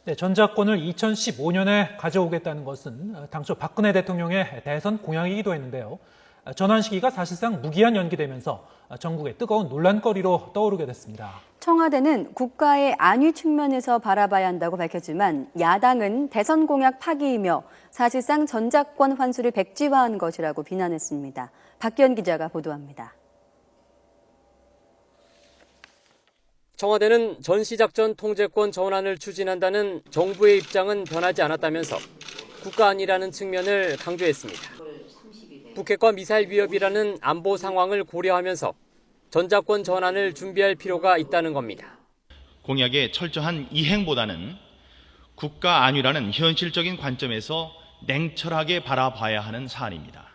네, 전작권을 2015년에 가져오겠다는 것은 당초 박근혜 대통령의 대선 공약이기도 했는데요. 전환 시기가 사실상 무기한 연기되면서 전국의 뜨거운 논란거리로 떠오르게 됐습니다. 청와대는 국가의 안위 측면에서 바라봐야 한다고 밝혔지만 야당은 대선 공약 파기이며 사실상 전작권 환수를 백지화한 것이라고 비난했습니다. 박기현 기자가 보도합니다. 청와대는 전시작전 통제권 전환을 추진한다는 정부의 입장은 변하지 않았다면서 국가안위라는 측면을 강조했습니다. 북핵과 미사일 위협이라는 안보 상황을 고려하면서 전작권 전환을 준비할 필요가 있다는 겁니다. 공약의 철저한 이행보다는 국가 안위라는 현실적인 관점에서 냉철하게 바라봐야 하는 사안입니다.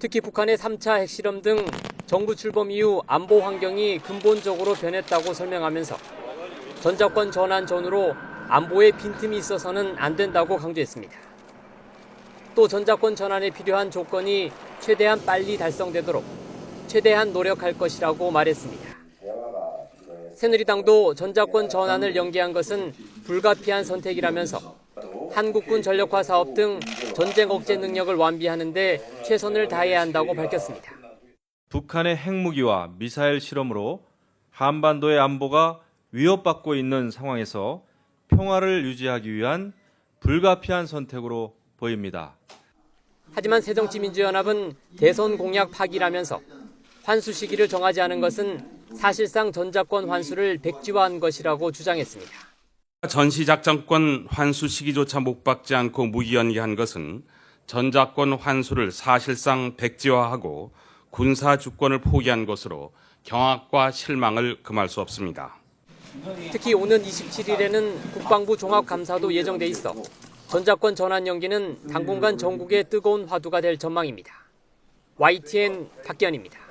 특히 북한의 3차 핵실험 등 정부 출범 이후 안보 환경이 근본적으로 변했다고 설명하면서 전작권 전환 전후로 안보에 빈틈이 있어서는 안 된다고 강조했습니다. 또 전작권 전환에 필요한 조건이 최대한 빨리 달성되도록 최대한 노력할 것이라고 말했습니다. 새누리당도 전작권 전환을 연기한 것은 불가피한 선택이라면서 한국군 전력화 사업 등 전쟁 억제 능력을 완비하는 데 최선을 다해야 한다고 밝혔습니다. 북한의 핵무기와 미사일 실험으로 한반도의 안보가 위협받고 있는 상황에서 평화를 유지하기 위한 불가피한 선택으로 보입니다. 하지만 새정치민주연합은 대선 공약 파기라면서 환수 시기를 정하지 않은 것은 사실상 전작권 환수를 백지화한 것이라고 주장했습니다. 전시작전권 환수 시기조차 못 박지 않고 무기연기한 것은 전작권 환수를 사실상 백지화하고 군사 주권을 포기한 것으로 경악과 실망을 금할 수 없습니다. 특히 오는 27일에는 국방부 종합감사도 예정돼 있어 전작권 전환 연기는 당분간 전국의 뜨거운 화두가 될 전망입니다. YTN 박기현입니다.